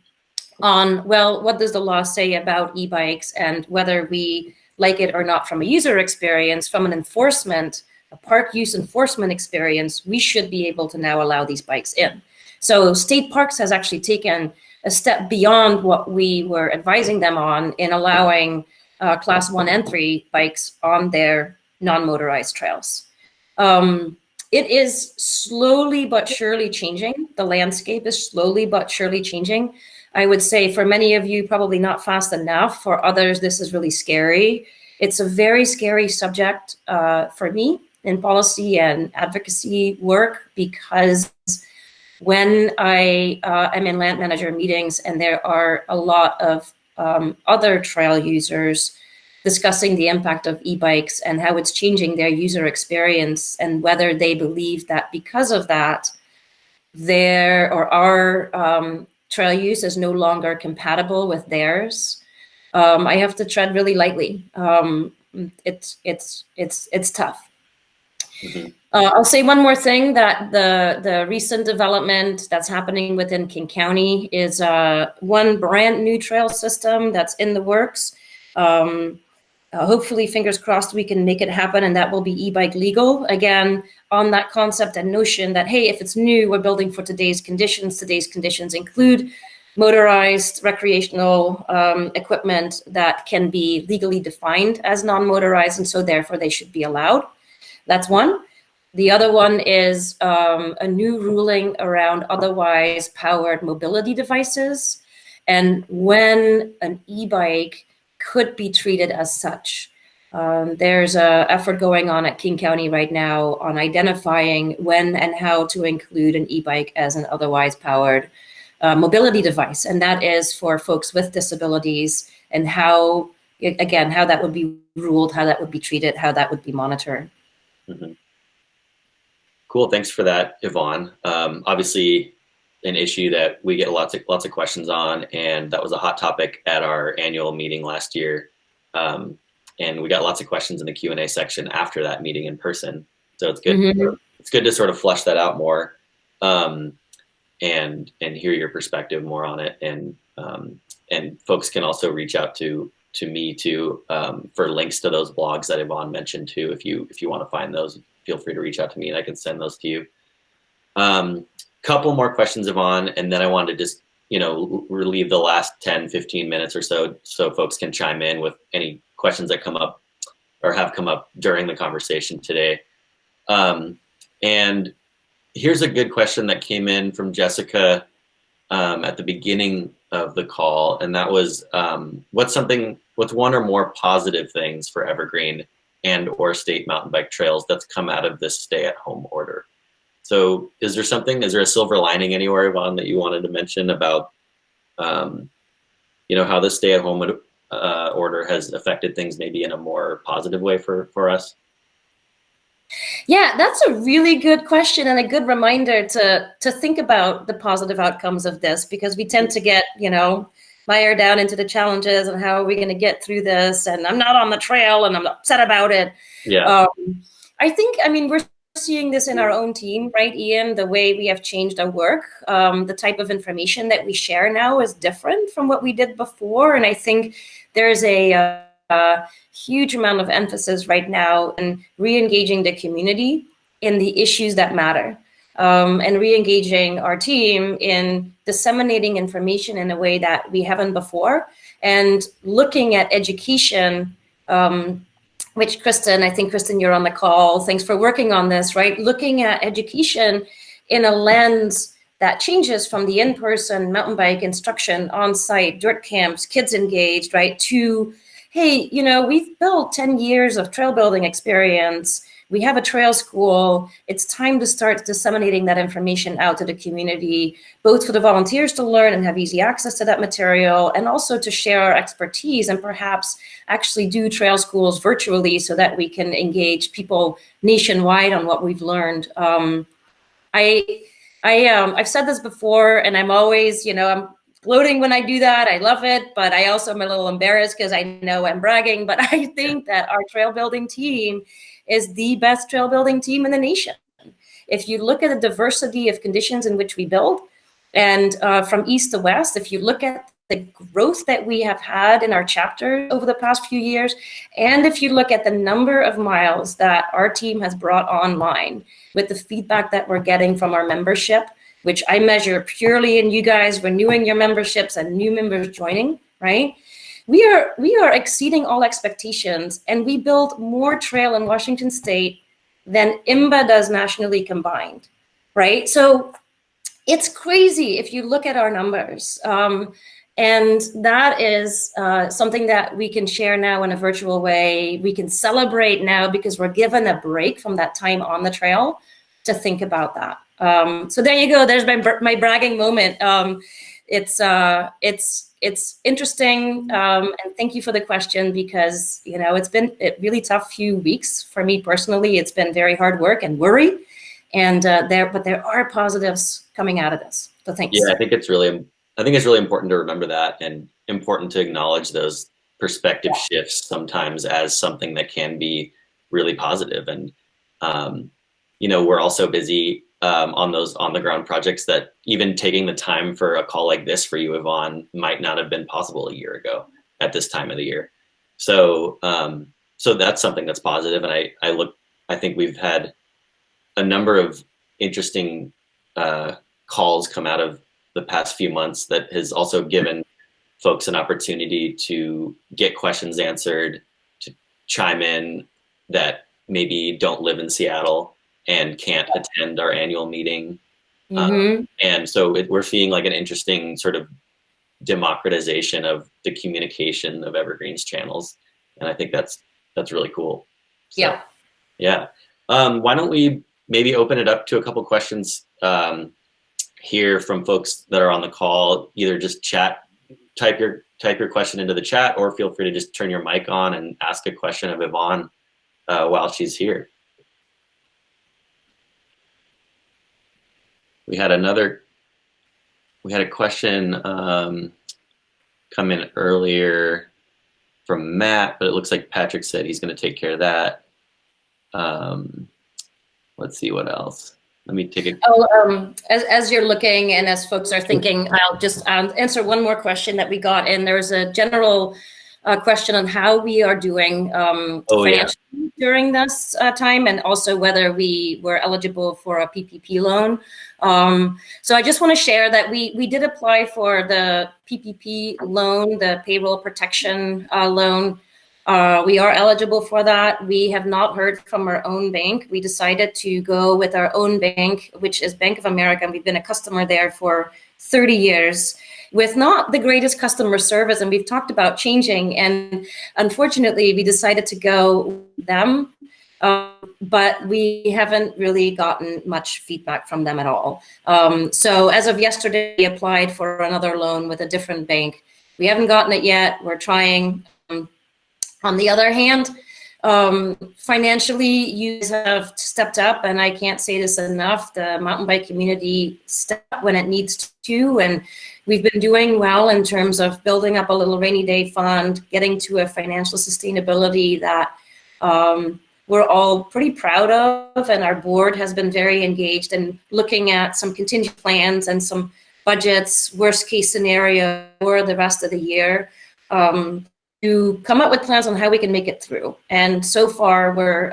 well, what does the law say about e-bikes and whether we like it or not from a user experience, from an enforcement, a park use enforcement experience, we should be able to now allow these bikes in. So state parks has actually taken a step beyond what we were advising them on in allowing class 1 and 3 bikes on their non-motorized trails. It is slowly but surely changing. The landscape is slowly but surely changing. I would say for many of you, probably not fast enough. For others, this is really scary. It's a very scary subject for me in policy and advocacy work, because when I am in land manager meetings and there are a lot of other trail users discussing the impact of e-bikes and how it's changing their user experience, and whether they believe that because of that, their or our trail use is no longer compatible with theirs. I have to tread really lightly. It's tough. Mm-hmm. I'll say one more thing, that the recent development that's happening within King County is one brand new trail system that's in the works. Hopefully, fingers crossed, we can make it happen, and that will be e-bike legal. Again, on that concept and notion that, hey, if it's new, we're building for today's conditions. Today's conditions include motorized recreational equipment that can be legally defined as non-motorized, and so therefore they should be allowed. That's one. The other one is a new ruling around otherwise powered mobility devices, and when an e-bike could be treated as such. There's an effort going on at King County right now on identifying when and how to include an e-bike as an otherwise powered mobility device. And that is for folks with disabilities, and how, again, how that would be ruled, how that would be treated, how that would be monitored. Mm-hmm. Cool, thanks for that, Yvonne. Obviously, an issue that we get lots of questions on, and that was a hot topic at our annual meeting last year. And we got lots of questions in the Q&A section after that meeting in person. So it's good. Mm-hmm. It's good to sort of flesh that out more, and hear your perspective more on it. And folks can also reach out to me too, for links to those blogs that Yvonne mentioned too, if you want to find those, if feel free to reach out to me and I can send those to you. Couple more questions, Yvonne, and then I wanted to just, relieve the last 10, 15 minutes or so folks can chime in with any questions that come up or have come up during the conversation today. And here's a good question that came in from Jessica at the beginning of the call, and that was, what's one or more positive things for Evergreen and or state mountain bike trails that's come out of this stay-at-home order? So is there a silver lining anywhere, Yvonne, that you wanted to mention about, how the stay-at-home order has affected things maybe in a more positive way for us? Yeah, that's a really good question and a good reminder to think about the positive outcomes of this, because we tend to get, mired down into the challenges and how are we going to get through this, and I'm not on the trail and I'm upset about it. Yeah. We're seeing this in our own team, right, Ian? The way we have changed our work, the type of information that we share now is different from what we did before. And I think there's a huge amount of emphasis right now in re-engaging the community in the issues that matter, and re-engaging our team in disseminating information in a way that we haven't before, and looking at education, which Kristen, I think Kristen, you're on the call. Thanks for working on this, right? Looking at education in a lens that changes from the in-person mountain bike instruction on site, dirt camps, kids engaged, right? To, hey, we've built 10 years of trail building experience. We have a trail school. It's time to start disseminating that information out to the community, both for the volunteers to learn and have easy access to that material, and also to share our expertise and perhaps actually do trail schools virtually so that we can engage people nationwide on what we've learned. I've said this before, and I'm always, I'm gloating when I do that. I love it, but I also am a little embarrassed because I know I'm bragging, but I think that our trail building team is the best trail building team in the nation. If you look at the diversity of conditions in which we build, and from east to west, if you look at the growth that we have had in our chapter over the past few years, and if you look at the number of miles that our team has brought online with the feedback that we're getting from our membership, which I measure purely in you guys renewing your memberships and new members joining, right? We are exceeding all expectations, and we build more trail in Washington State than IMBA does nationally combined, right? So it's crazy if you look at our numbers. And that is something that we can share now in a virtual way. We can celebrate now because we're given a break from that time on the trail to think about that. So there you go. There's my bragging moment. It's interesting, and thank you for the question, because it's been a really tough few weeks for me personally. It's been very hard work and worry, and there are positives coming out of this. So thanks. Yeah, I think it's really important to remember that, and important to acknowledge those perspective shifts sometimes as something that can be really positive. And we're also busy on those on the ground projects that even taking the time for a call like this for you, Yvonne, might not have been possible a year ago at this time of the year. So so that's something that's positive. And I think we've had a number of interesting calls come out of the past few months that has also given folks an opportunity to get questions answered, to chime in that maybe don't live in Seattle and can't attend our annual meeting. And so we're seeing like an interesting sort of democratization of the communication of Evergreen's channels. And I think that's really cool. So, yeah. Why don't we maybe open it up to a couple questions here from folks that are on the call. Either just type your question into the chat, or feel free to just turn your mic on and ask a question of Yvonne while she's here. We had a question come in earlier from Matt, but it looks like Patrick said he's going to take care of that. Let's see what else. Let me take it. As you're looking and as folks are thinking, I'll just answer one more question that we got in. There's a general question on how we are doing financially during this time, and also whether we were eligible for a PPP loan. So I just want to share that we did apply for the PPP loan, the payroll protection loan. We are eligible for that. We have not heard from our own bank. We decided to go with our own bank, which is Bank of America, and we've been a customer there for 30 years with not the greatest customer service, and we've talked about changing, and unfortunately we decided to go with them, but we haven't really gotten much feedback from them at all. So as of yesterday, we applied for another loan with a different bank. We haven't gotten it yet. We're trying. On the other hand, financially, you have stepped up, and I can't say this enough, the mountain bike community stepped up when it needs to, and we've been doing well in terms of building up a little rainy day fund, getting to a financial sustainability that we're all pretty proud of, and our board has been very engaged in looking at some contingent plans and some budgets, worst case scenario for the rest of the year, to come up with plans on how we can make it through. And so far, we're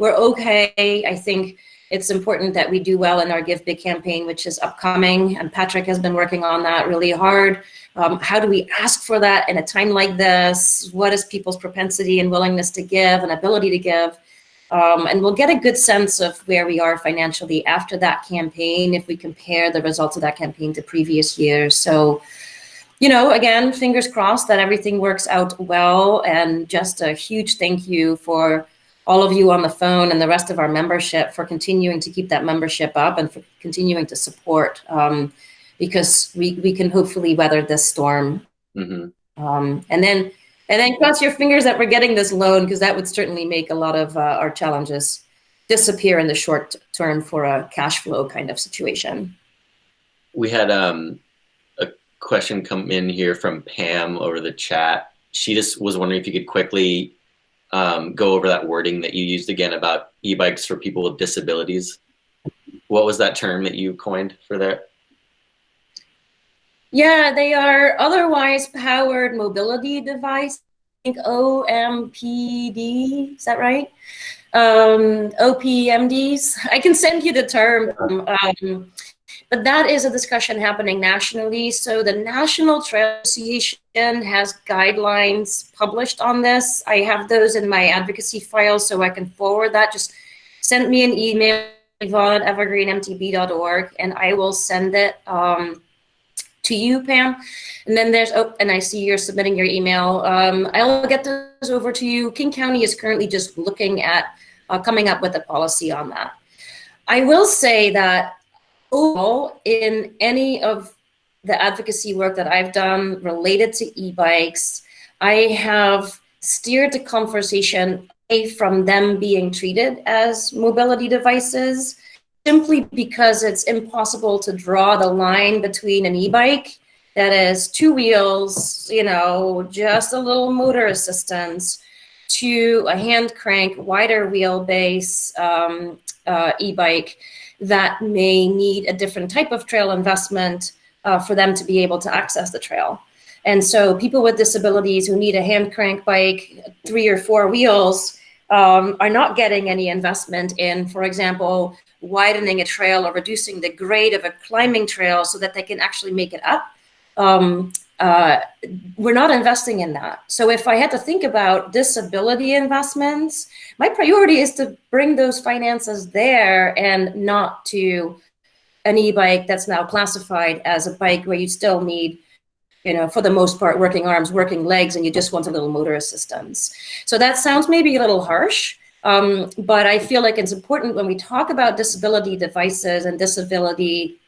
okay. I think it's important that we do well in our Give Big campaign, which is upcoming, and Patrick has been working on that really hard. How do we ask for that in a time like this? What is people's propensity and willingness to give and ability to give? And we'll get a good sense of where we are financially after that campaign if we compare the results of that campaign to previous years. So, you know, again, fingers crossed that everything works out well, and just a huge thank you for all of you on the phone and the rest of our membership for continuing to keep that membership up and for continuing to support, because we can hopefully weather this storm. And then cross your fingers that we're getting this loan, because that would certainly make a lot of our challenges disappear in the short term for a cash flow kind of situation. We had question come in here from Pam over the chat. She just was wondering if you could quickly go over that wording that you used again about e-bikes for people with disabilities. What was that term that you coined for that? Yeah, they are otherwise powered mobility device. I think OMPD, is that right? OPMDs. I can send you the term. But that is a discussion happening nationally. So the National Trail Association has guidelines published on this. I have those in my advocacy file, so I can forward that. Just send me an email, Yvonne at evergreenmtb.org, and I will send it to you, Pam. And then there's, oh, and I see you're submitting your email. I'll get those over to you. King County is currently just looking at coming up with a policy on that. I will say that overall, in any of the advocacy work that I've done related to e-bikes, I have steered the conversation away from them being treated as mobility devices, simply because it's impossible to draw the line between an e-bike that is two wheels, you know, just a little motor assistance, to a hand crank, wider wheelbase e-bike that may need a different type of trail investment for them to be able to access the trail. And so people with disabilities who need a hand crank bike, 3 or 4 wheels, are not getting any investment in, for example, widening a trail or reducing the grade of a climbing trail so that they can actually make it up. We're not investing in that. So if I had to think about disability investments, my priority is to bring those finances there and not to an e-bike that's now classified as a bike where you still need, you know, for the most part, working arms, working legs, and you just want a little motor assistance. So that sounds maybe a little harsh, but I feel like it's important when we talk about disability devices and disability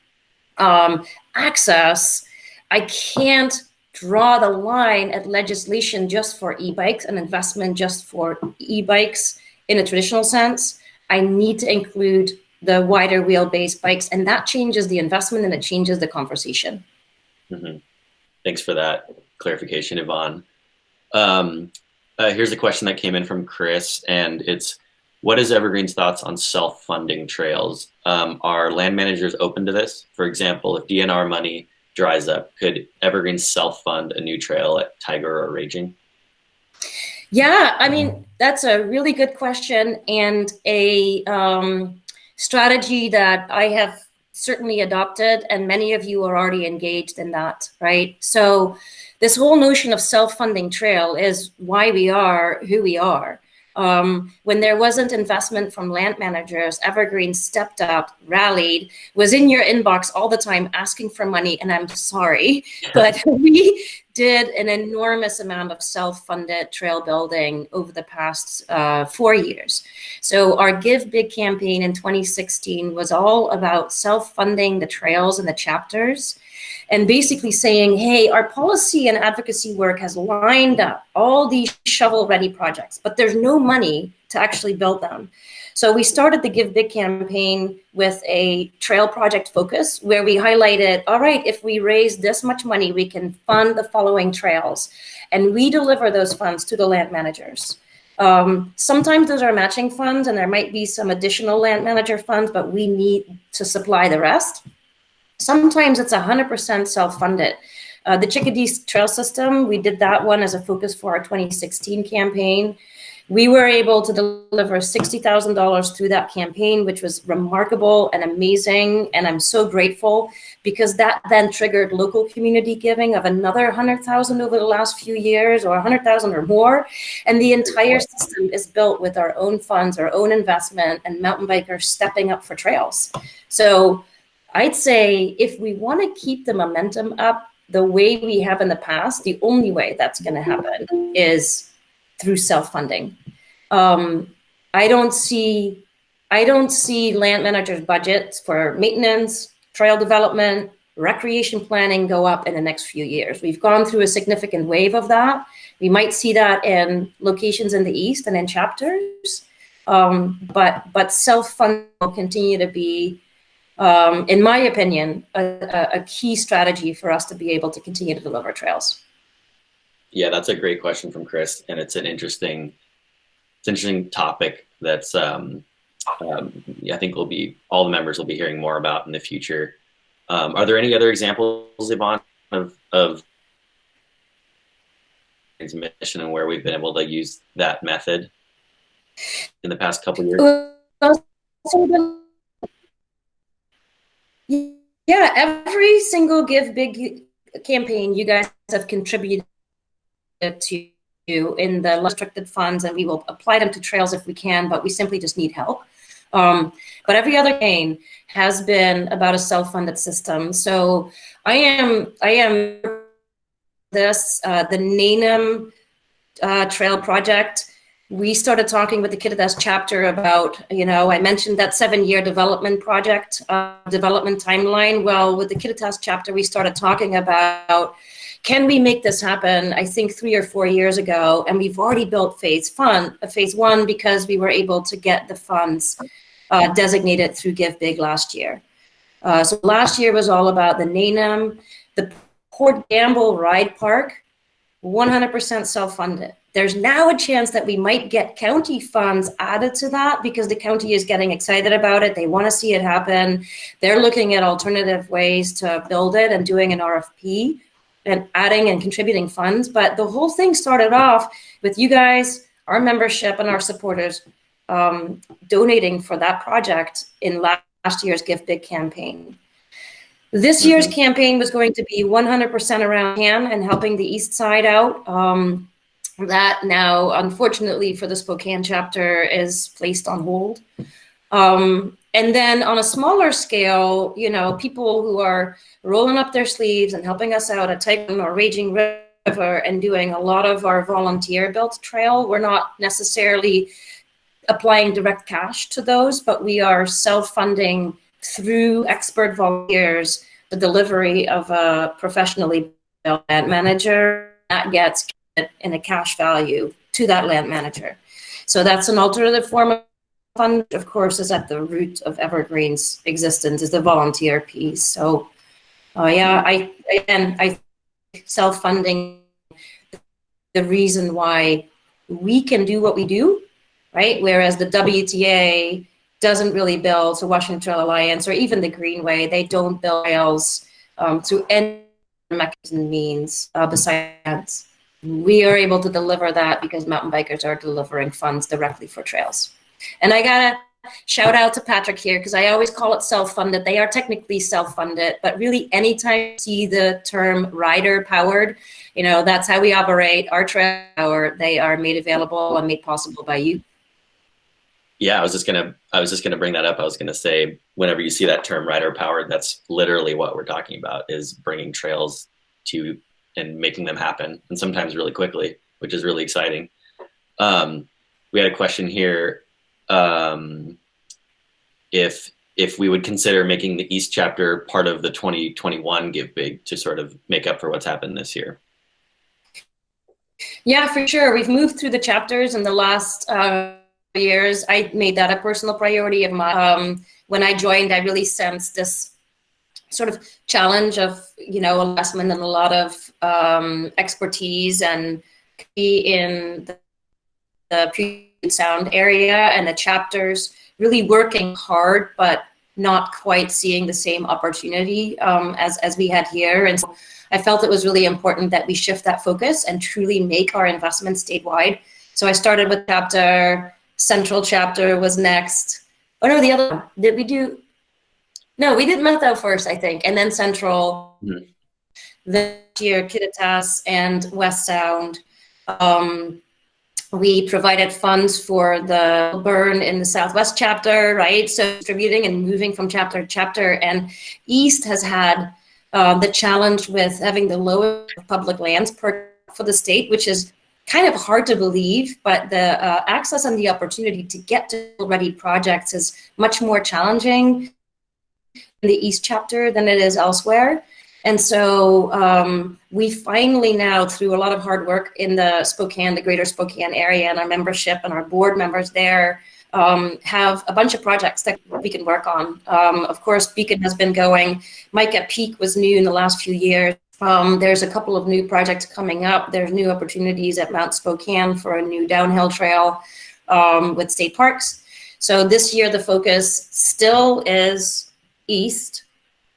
access. I can't draw the line at legislation just for e-bikes and investment just for e-bikes in a traditional sense. I need to include the wider wheelbase bikes, and that changes the investment and it changes the conversation. Thanks for that clarification, Yvonne. Here's a question that came in from Chris, and it's, what is Evergreen's thoughts on self-funding trails? Are land managers open to this? For example, if DNR money dries up, could Evergreen self-fund a new trail at Tiger or Raging? Yeah, I mean, that's a really good question, and a strategy that I have certainly adopted, and many of you are already engaged in that, right? So this whole notion of self-funding trail is why we are who we are. When there wasn't investment from land managers, Evergreen stepped up, rallied, was in your inbox all the time asking for money, and I'm sorry, but we did an enormous amount of self-funded trail building over the past 4 years. So our Give Big campaign in 2016 was all about self-funding the trails and the chapters, and basically saying, hey, our policy and advocacy work has lined up all these shovel-ready projects, but there's no money to actually build them. So we started the Give Big campaign with a trail project focus where we highlighted, all right, if we raise this much money, we can fund the following trails. And we deliver those funds to the land managers. Sometimes those are matching funds and there might be some additional land manager funds, but we need to supply the rest. Sometimes it's 100% self-funded. The Chickadees Trail System, we did that one as a focus for our 2016 campaign. We were able to deliver $60,000 through that campaign, which was remarkable and amazing. And I'm so grateful because that then triggered local community giving of another 100,000 over the last few years, or 100,000 or more. And the entire system is built with our own funds, our own investment, and mountain bikers stepping up for trails. So I'd say if we want to keep the momentum up the way we have in the past, the only way that's going to happen is through self-funding. I don't see land managers' budgets for maintenance, trail development, recreation planning go up in the next few years. We've gone through a significant wave of that. We might see that in locations in the East and in chapters, but self-funding will continue to be, in my opinion, a key strategy for us to be able to continue to deliver trails. Yeah, that's a great question from Chris, and it's an interesting topic that's I think all the members will be hearing more about in the future. Are there any other examples, Yvonne, of transmission and where we've been able to use that method in the past couple of years? Yeah, every single Give Big campaign you guys have contributed to in the restricted funds, and we will apply them to trails if we can, but we simply just need help. But every other campaign has been about a self-funded system. So I am this, the Nanum Trail Project. We started talking with the Kittitas chapter about, I mentioned that 7-year development project, development timeline. Well, with the Kittitas chapter, we started talking about, can we make this happen? I think 3 or 4 years ago, and we've already built phase 1 because we were able to get the funds designated through Give Big last year. So last year was all about the Nanum, the Port Gamble Ride Park, 100% self-funded. There's now a chance that we might get county funds added to that because the county is getting excited about it. They want to see it happen. They're looking at alternative ways to build it and doing an RFP and adding and contributing funds. But the whole thing started off with you guys, our membership and our supporters donating for that project in last year's Give Big campaign. This year's campaign was going to be 100% around CAN and helping the East Side out. That now, unfortunately for the Spokane chapter, is placed on hold. And then on a smaller scale, people who are rolling up their sleeves and helping us out at Titan or Raging River and doing a lot of our volunteer-built trail. We're not necessarily applying direct cash to those, but we are self-funding through expert volunteers the delivery of a professionally built land manager that gets in a cash value to that land manager. So that's an alternative form of fund, of course, is at the root of Evergreen's existence, is the volunteer piece. So I self-funding, the reason why we can do what we do, right? Whereas the WTA doesn't really build, so Washington Trail Alliance or even the Greenway, they don't build trails through any mechanism means besides. we are able to deliver that because mountain bikers are delivering funds directly for trails. And I gotta shout out to Patrick here, because I always call it self-funded. They are technically self-funded, but really anytime you see the term rider powered, you know, that's how we operate. Our trail power, they are made available and made possible by you. Yeah, I was just gonna bring that up. I was gonna say, whenever you see that term rider powered, that's literally what we're talking about, is bringing trails to and making them happen, and sometimes really quickly, which is really exciting. We had a question here. If we would consider making the East chapter part of the 2021 Give Big to sort of make up for what's happened this year. Yeah, for sure. We've moved through the chapters in the last years. I made that a personal priority of mine. When I joined, I really sensed this sort of challenge of, you know, investment and a lot of expertise, and in the pre-sound area and the chapters really working hard, but not quite seeing the same opportunity as we had here. And so I felt it was really important that we shift that focus and truly make our investments statewide. So I started with chapter, Central chapter was next. Oh no, the other one. Did we do? No, we did Method first, I think, and then Central. Mm-hmm. This year, Kittitas and West Sound. We provided funds for the burn in the Southwest chapter, right? So distributing and moving from chapter to chapter. And East has had the challenge with having the lowest public lands per for the state, which is kind of hard to believe, but the access and the opportunity to get to ready projects is much more challenging in the East chapter than it is elsewhere. And so we finally now, through a lot of hard work in the Spokane, the greater Spokane area, and our membership and our board members there, have a bunch of projects that we can work on. Of course, Beacon has been going. Mike at Peak was new in the last few years. There's a couple of new projects coming up. There's new opportunities at Mount Spokane for a new downhill trail with state parks. So this year, the focus still is East.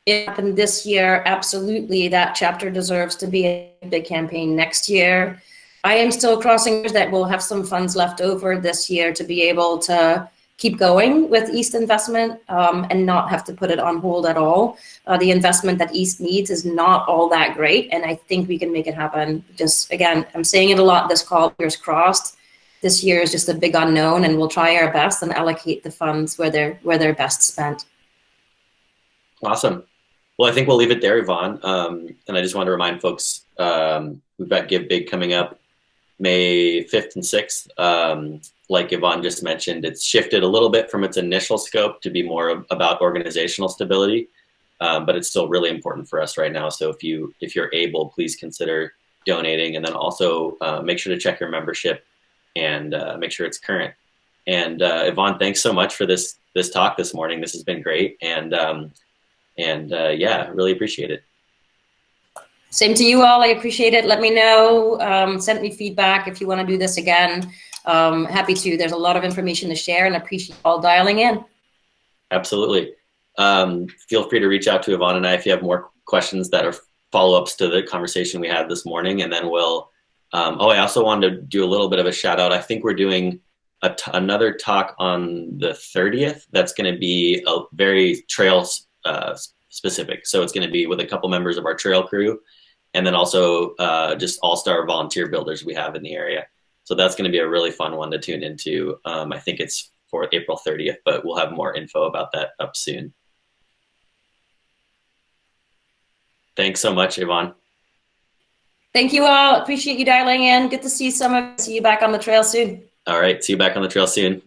It happened this year. Absolutely, that chapter deserves to be a big campaign next year. I am still crossing that we'll have some funds left over this year to be able to keep going with East investment and not have to put it on hold at all. The investment that East needs is not all that great, and I think we can make it happen. Just, again, I'm saying it a lot this call, fingers crossed. This year is just a big unknown, and we'll try our best and allocate the funds where they're best spent. Awesome. Well, I think we'll leave it there, Yvonne. And I just want to remind folks, we've got Give Big coming up May 5th and 6th. Like Yvonne just mentioned, it's shifted a little bit from its initial scope to be more about organizational stability, but it's still really important for us right now. So if you're able, please consider donating, and then also make sure to check your membership and make sure it's current. And Yvonne, thanks so much for this talk this morning. This has been great, and yeah, really appreciate it. Same to you all. I appreciate it. Let me know. Send me feedback if you want to do this again. Happy to. There's a lot of information to share, and I appreciate you all dialing in. Absolutely. Feel free to reach out to Yvonne and I if you have more questions that are follow-ups to the conversation we had this morning, and then we'll. I also wanted to do a little bit of a shout out. I think we're doing another talk on the 30th. That's going to be a very trail specific. So it's going to be with a couple members of our trail crew, and then also just all-star volunteer builders we have in the area. So that's going to be a really fun one to tune into. I think it's for April 30th, but we'll have more info about that up soon. Thanks so much, Yvonne. Thank you all. Appreciate you dialing in. Good to see some of you. See you back on the trail soon. All right. See you back on the trail soon.